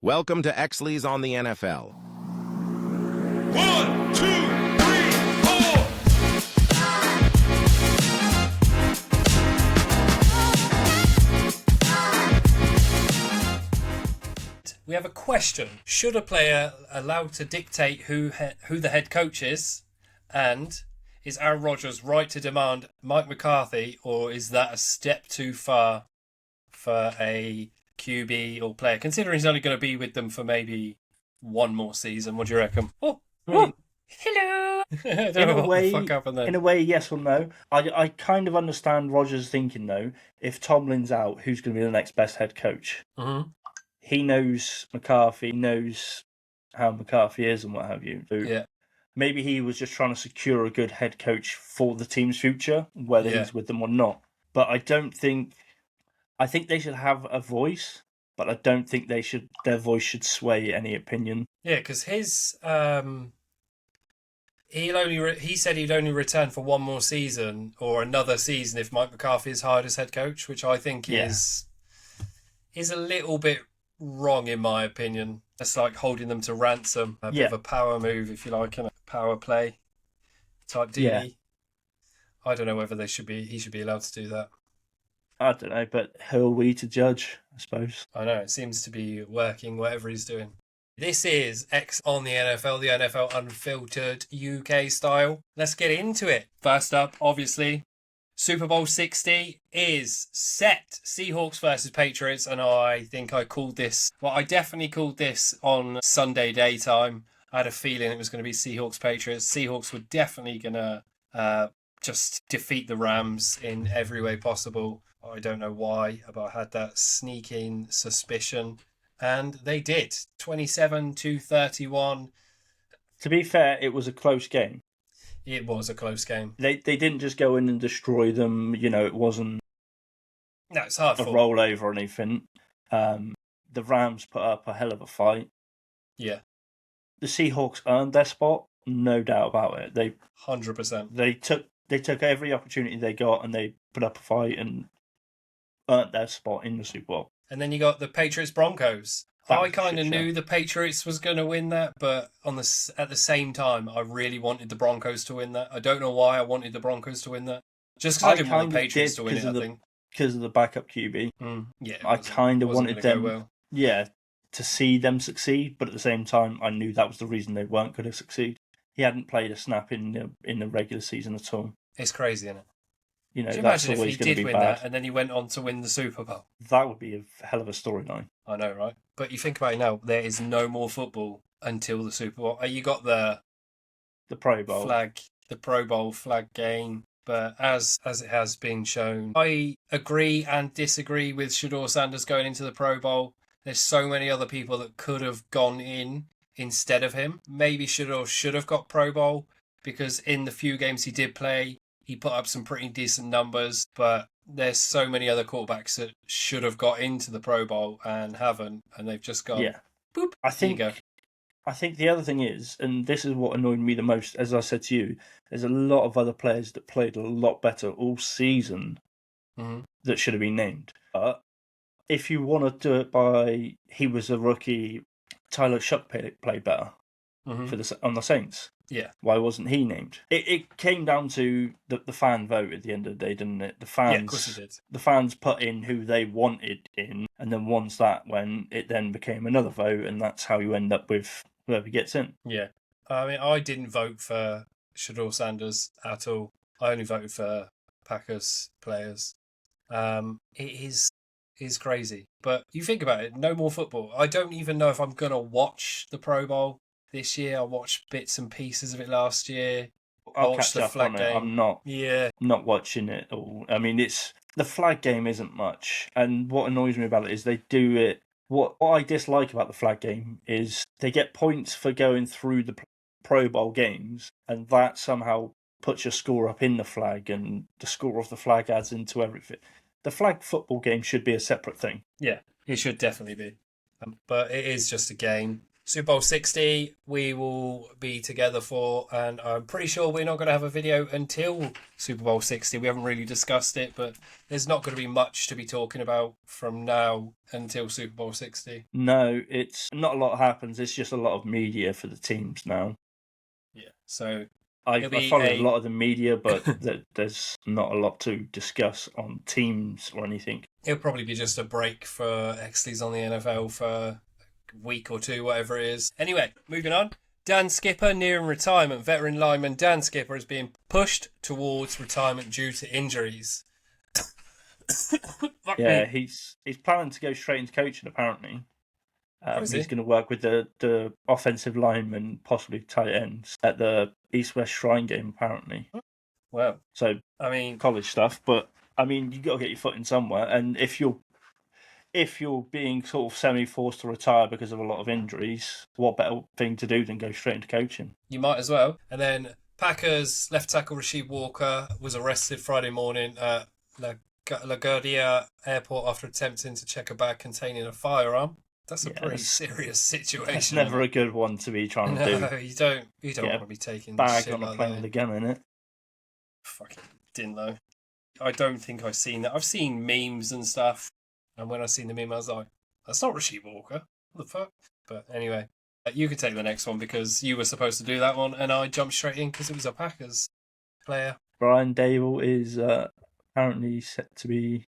Welcome to Exleys on the NFL. 1, 2, 3, 4. We have a question. Should a player allowed to dictate who the head coach is? And is Aaron Rodgers right to demand Mike McCarthy, or is that a step too far for a QB or player, considering he's only going to be with them for maybe one more season? What do you reckon? Oh, hello. I don't know what the fuck happened there. In a way, yes or no. I kind of understand Rodgers' thinking, though. If Tomlin's out, who's going to be the next best head coach? Mm-hmm. He knows McCarthy, knows how McCarthy is and what have you. So Yeah. maybe he was just trying to secure a good head coach for the team's future, whether he's with them or not. But I think they should have a voice, but I don't think their voice should sway any opinion. Yeah, because his he said he'd only return for one more season or another season if Mike McCarthy is hired as head coach, which I think is a little bit wrong in my opinion. It's like holding them to ransom, a bit of a power move, if you like, and a power play type deal. Yeah. I don't know whether he should be allowed to do that. I don't know, but who are we to judge, I suppose? I know, it seems to be working, whatever he's doing. This is X on the NFL unfiltered UK style. Let's get into it. First up, obviously, Super Bowl 60 is set. Seahawks versus Patriots, and I think I called this... Well, I definitely called this on Sunday daytime. I had a feeling it was going to be Seahawks-Patriots. Seahawks were definitely going to just defeat the Rams in every way possible. I don't know why, but I had that sneaking suspicion. And they did. 27-31. To be fair, it was a close game. It was a close game. They didn't just go in and destroy them. You know, it wasn't it's hard a for rollover or anything. The Rams put up a hell of a fight. Yeah. The Seahawks earned their spot, no doubt about it. They 100%. They took every opportunity they got and they put up a fight and earned their spot in the Super Bowl. And then you got the Patriots-Broncos. I kind of knew the Patriots was going to win that, but at the same time, I really wanted the Broncos to win that. I don't know why I wanted the Broncos to win that. Just because I didn't want the Patriots to win it, I think. Because of the backup QB. Yeah, I kind of wanted them, well. to see them succeed, but at the same time, I knew that was the reason they weren't going to succeed. He hadn't played a snap in the regular season at all. It's crazy, isn't it? You know, Could you that's imagine always if he going to did be win bad. that and then he went on to win the Super Bowl? That would be a hell of a storyline. I know, right? But you think about it now, there is no more football until the Super Bowl. You got the Pro Bowl flag, the Pro Bowl flag game. But as it has been shown, I agree and disagree with Shedeur Sanders going into the Pro Bowl. There's so many other people that could have gone in instead of him. Maybe Shedeur should have got Pro Bowl because in the few games he did play, he put up some pretty decent numbers. But there's so many other quarterbacks that should have got into the Pro Bowl and haven't, and they've just gone. Yeah, boop. I think the other thing is, and this is what annoyed me the most, as I said to you, there's a lot of other players that played a lot better all season that should have been named. But if you want to do it by he was a rookie, Tyler Shuck played better on the Saints. Yeah. Why wasn't he named? It came down to the fan vote at the end of the day, didn't it? The fans, yeah, of course it did. The fans put in who they wanted in, and then once that went, it then became another vote, and that's how you end up with whoever gets in. Yeah. I mean, I didn't vote for Shedeur Sanders at all. I only voted for Packers players. It is crazy. But you think about it, no more football. I don't even know if I'm going to watch the Pro Bowl this year. I watched bits and pieces of it last year. I'll catch up on it. I'm not watching it all. I mean, the flag game isn't much. And what annoys me about it is they do it. What I dislike about the flag game is they get points for going through the Pro Bowl games, and that somehow puts your score up in the flag, and the score of the flag adds into everything. The flag football game should be a separate thing. Yeah, it should definitely be. But it is just a game. Super Bowl 60 we will be together for, and I'm pretty sure we're not going to have a video until Super Bowl 60. We haven't really discussed it, but there's not going to be much to be talking about from now until Super Bowl 60. No, it's not a lot happens. It's just a lot of media for the teams now. Yeah, so I follow a lot of the media, but there's not a lot to discuss on teams or anything. It'll probably be just a break for Exleys on the NFL for a week or two, whatever it is. Anyway, moving on. Dan Skipper nearing retirement. Veteran lineman Dan Skipper is being pushed towards retirement due to injuries. Yeah, he's planning to go straight into coaching, apparently. He's going to work with the offensive linemen, possibly tight ends, at the East-West Shrine game, apparently. Well, so, I mean, college stuff, but, I mean, you got to get your foot in somewhere, and if you're being sort of semi-forced to retire because of a lot of injuries, what better thing to do than go straight into coaching? You might as well. And then Packers left tackle Rasheed Walker was arrested Friday morning at LaGuardia Airport after attempting to check a bag containing a firearm. That's a pretty serious situation. It's never a good one to be trying to do. No, you don't want to be taking bag shit on a like plane that. with a gun in it. Fucking didn't know. I don't think I've seen that. I've seen memes and stuff, and when I seen the meme, I was like, "That's not Rasheed Walker. What the fuck?" But anyway, you can take the next one because you were supposed to do that one, and I jumped straight in because it was a Packers player. Brian Daboll is apparently set to be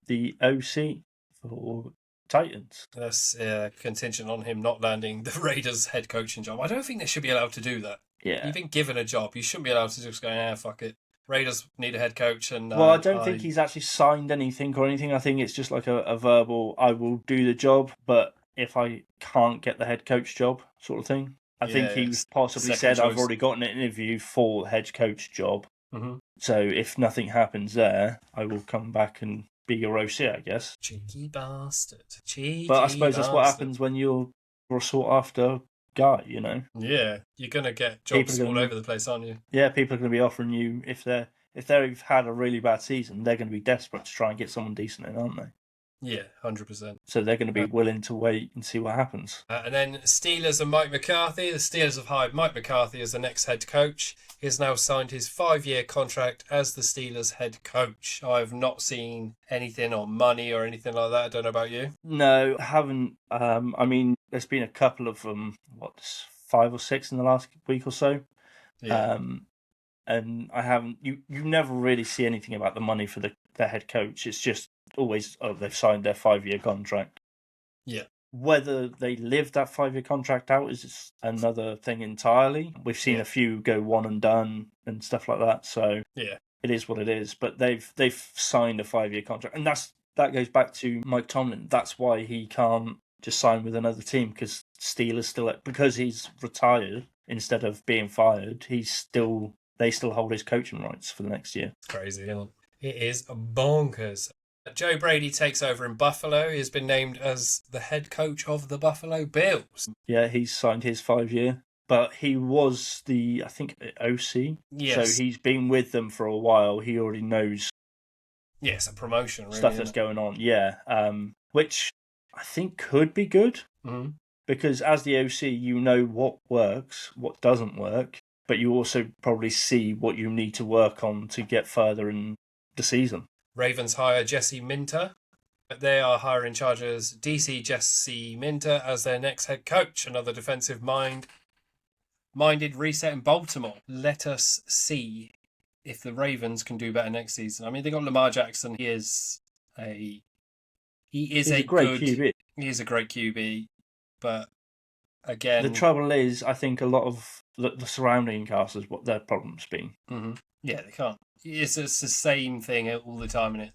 the OC for Titans. That's contingent on him not landing the Raiders head coaching job. I don't think they should be allowed to do that. Yeah. You've been given a job. You shouldn't be allowed to just go, fuck it. Raiders need a head coach. And well, I don't think he's actually signed anything or anything. I think it's just like a verbal, I will do the job, but if I can't get the head coach job sort of thing. I think he possibly said, choice. I've already got an interview for the head coach job. Mm-hmm. So if nothing happens there, I will come back and be your OC, I guess. Cheeky bastard. Cheeky But I suppose that's what happens when you're a sought-after guy, you know? Yeah, you're going to get jobs all over the place, aren't you? Yeah, people are going to be offering you, if they've had a really bad season, they're going to be desperate to try and get someone decent in, aren't they? Yeah, 100%. So they're going to be willing to wait and see what happens. And then Steelers and Mike McCarthy. The Steelers have hired Mike McCarthy as the next head coach. He has now signed his 5-year contract as the Steelers head coach. I have not seen anything on money or anything like that. I don't know about you. No, I haven't. I mean, there's been a couple of 5 or 6 in the last week or so. Yeah. And I haven't. You never really see anything about the money for the head coach. It's just always, they've signed their 5-year contract. Yeah. Whether they live that 5-year contract out is another thing entirely. We've seen a few go one and done and stuff like that. So yeah, it is what it is. But they've signed a 5-year contract, and that goes back to Mike Tomlin. That's why he can't just sign with another team, because Steelers because he's retired instead of being fired. They still hold his coaching rights for the next year. It's crazy, isn't it? It is bonkers. Joe Brady takes over in Buffalo. He has been named as the head coach of the Buffalo Bills. Yeah, he's signed his 5-year, but he was I think, OC. Yes. So he's been with them for a while. He already knows. Yeah, it's a promotion, really, stuff that's going on. Yeah, which I think could be good, because as the OC, you know what works, what doesn't work, but you also probably see what you need to work on to get further in the season. Ravens hire Jesse Minter. They are hiring Chargers DC Jesse Minter as their next head coach. Another defensive-minded reset in Baltimore. Let us see if the Ravens can do better next season. I mean, they got Lamar Jackson. He is a great QB. He is a great QB, but again, the trouble is, I think a lot of the surrounding cast is what their problem's been. Mm-hmm. Yeah, they can't. It's the same thing all the time, innit?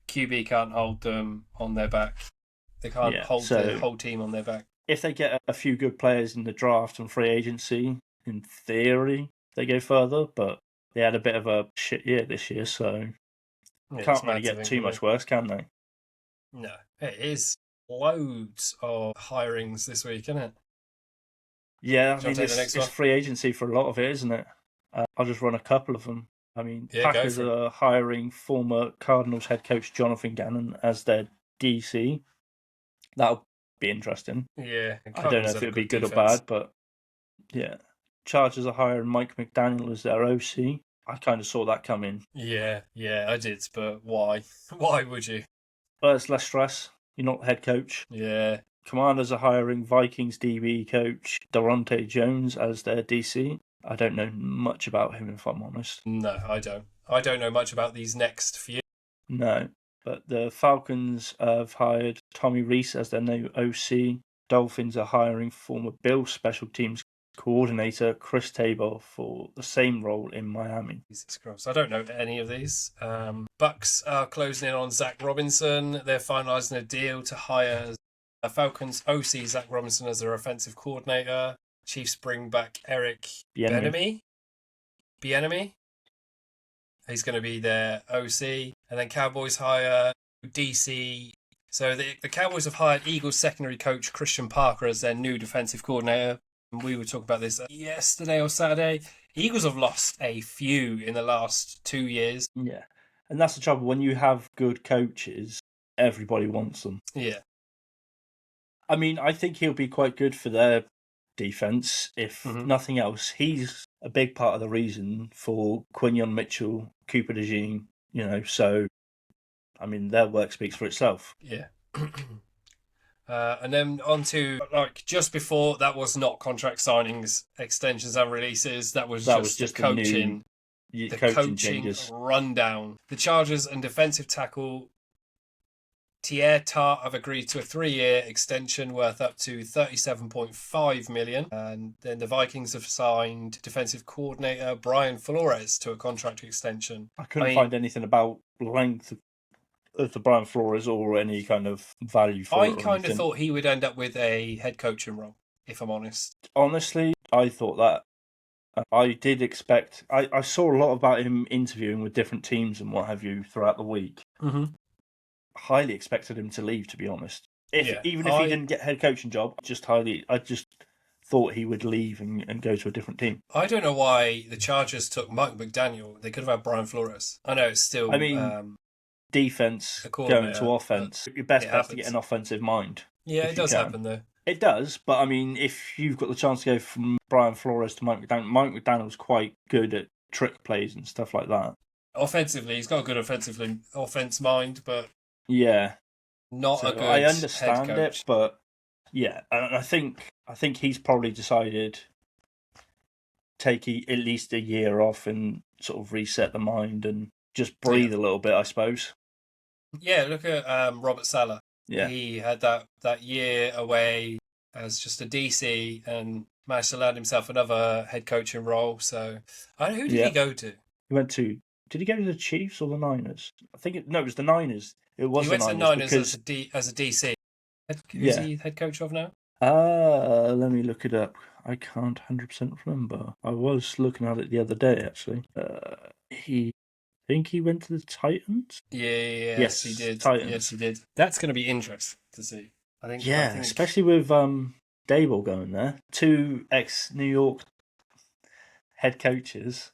QB can't hold them on their back. They can't hold the whole team on their back. If they get a few good players in the draft and free agency, in theory, they go further, but they had a bit of a shit year this year, so can't really get too much worse, can they? No, it is loads of hirings this week, isn't it? Yeah, I mean, it's free agency for a lot of it, isn't it? I'll just run a couple of them. I mean, Packers are hiring former Cardinals head coach Jonathan Gannon as their DC. That'll be interesting. Yeah. I don't know if it would be good or bad, but yeah. Chargers are hiring Mike McDaniel as their OC. I kind of saw that coming. Yeah, I did, but why? Why would you? Well, it's less stress. You're not the head coach. Yeah. Commanders are hiring Vikings DB coach Durante Jones as their DC. I don't know much about him, if I'm honest. No, I don't. I don't know much about these next few. No, but the Falcons have hired Tommy Reese as their new OC. Dolphins are hiring former Bills special teams coordinator Chris Tabor for the same role in Miami. Jesus Christ, I don't know any of these. Bucks are closing in on Zach Robinson. They're finalising a deal to hire Falcons OC Zach Robinson as their offensive coordinator. Chiefs bring back Eric Bieniemy. He's going to be their OC. And then Cowboys hire DC. So the Cowboys have hired Eagles secondary coach Christian Parker as their new defensive coordinator. We were talking about this yesterday or Saturday. Eagles have lost a few in the last 2 years. Yeah. And that's the trouble. When you have good coaches, everybody wants them. Yeah. I mean, I think he'll be quite good for their defense, if nothing else. He's a big part of the reason for Quinyon Mitchell, Cooper DeJean, so, I mean, their work speaks for itself. Yeah. And then on to, just before, that was not contract signings, extensions and releases. That was just the coaching. The coaching changes. Rundown. The Chargers and defensive tackle Tier Tart have agreed to a 3-year extension worth up to $37.5 million. And then the Vikings have signed defensive coordinator Brian Flores to a contract extension. I couldn't find anything about length of the Brian Flores or any kind of value for it. I kind of thought he would end up with a head coaching role, if I'm honest. Honestly, I thought that. I did expect... I saw a lot about him interviewing with different teams and what have you throughout the week. Mm-hmm. Highly expected him to leave, to be honest. Even if he didn't get a head coaching job, I just thought he would leave and go to a different team. I don't know why the Chargers took Mike McDaniel. They could have had Brian Flores. I know it's still... defense going to offense. Your best bet to get an offensive mind. Yeah, it does happen though. It does, but I mean, if you've got the chance to go from Brian Flores to Mike McDaniel's quite good at trick plays and stuff like that. Offensively, he's got a good offense mind, but yeah, not a good. I understand head coach. it, but yeah, and I think he's probably decided take at least a year off and sort of reset the mind and just breathe a little bit, I suppose. Yeah, look at Robert Saleh. Yeah. He had that year away as just a DC and managed to land himself another head coaching role. So, who did he go to? Did he go to the Chiefs or the Niners? I think it was the Niners. It was the Niners. He went to the Niners as a DC. Who's he head coach of now? Let me look it up. I can't 100% remember. I was looking at it the other day, actually. I think he went to the Titans? Yes, he did. Titans. Yes, he did. That's going to be interesting to see. I think. Especially with Daboll going there. 2 ex-New York head coaches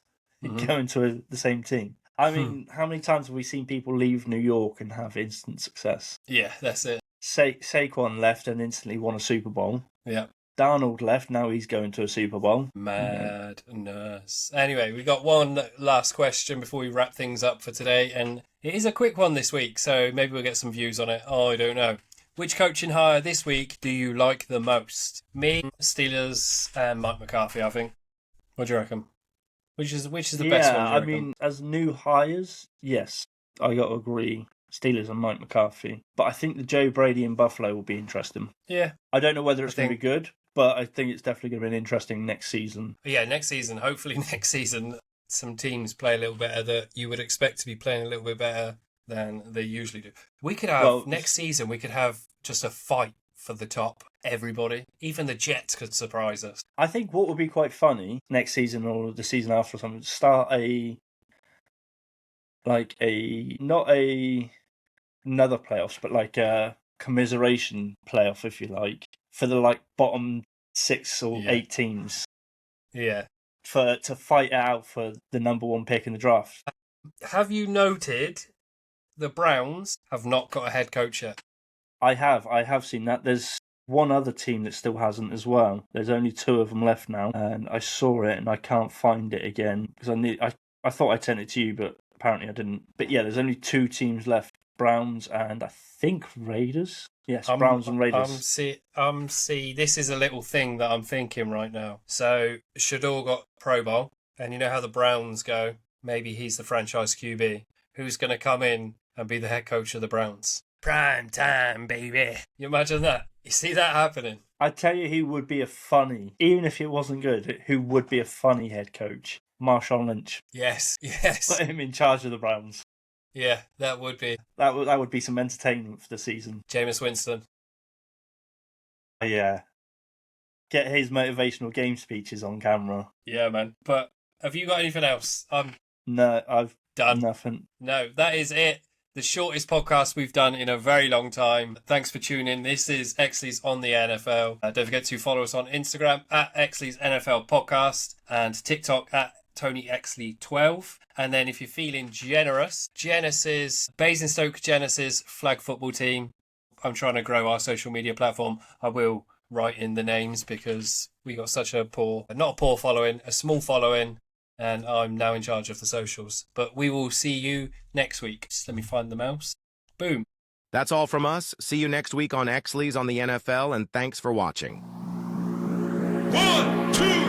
going to the same team. I mean, how many times have we seen people leave New York and have instant success? Yeah, that's it. Saquon left and instantly won a Super Bowl. Yeah. Darnold left, now he's going to a Super Bowl. Madness. Anyway, we got one last question before we wrap things up for today, and it is a quick one this week, so maybe we'll get some views on it. I don't know. Which coaching hire this week do you like the most? Me, Steelers, and Mike McCarthy, I think. What do you reckon? Which is the best one? I mean, as new hires, yes, I got to agree. Steelers and Mike McCarthy. But I think the Joe Brady in Buffalo will be interesting. Yeah. I don't know whether it's going to be good, but I think it's definitely going to be an interesting next season. Yeah, next season. Hopefully next season some teams play a little better that you would expect to be playing a little bit better than they usually do. We could have, next season, we could have just a fight for the top. Everybody. Even the Jets could surprise us. I think what would be quite funny next season or the season after or something, start another playoffs, but like a commiseration playoff, if you like, for the bottom 6 or 8 teams. Yeah. To fight it out for the number 1 pick in the draft. Have you noted the Browns have not got a head coach yet? I have seen that. There's one other team that still hasn't as well. There's only 2 of them left now, and I saw it and I can't find it again because I thought I sent it to you, but apparently I didn't. But yeah, there's only 2 teams left: Browns and I think Raiders. Yes, Browns and Raiders. See, this is a little thing that I'm thinking right now. So Shador got Pro Bowl, and you know how the Browns go. Maybe he's the franchise QB. Who's going to come in and be the head coach of the Browns? Prime time, baby. You imagine that? You see that happening? I tell you who would be a funny, even if it wasn't good, who would be a funny head coach? Marshawn Lynch. Yes. Put him in charge of the Browns. Yeah, that would be. That would be some entertainment for the season. Jameis Winston. Yeah. Get his motivational game speeches on camera. Yeah, man. But have you got anything else? No, I've done nothing. No, that is it. The shortest podcast we've done in a very long time. Thanks for tuning in. This is Exleys on the NFL. Don't forget to follow us on Instagram at Exleys NFL Podcast and TikTok at TonyExley12. And then if you're feeling generous, Basingstoke Genesis flag football team. I'm trying to grow our social media platform. I will write in the names because we got such a small following. And I'm now in charge of the socials. But we will see you next week. Just let me find the mouse. Boom. That's all from us. See you next week on Exleys on the NFL, and thanks for watching. 1, 2,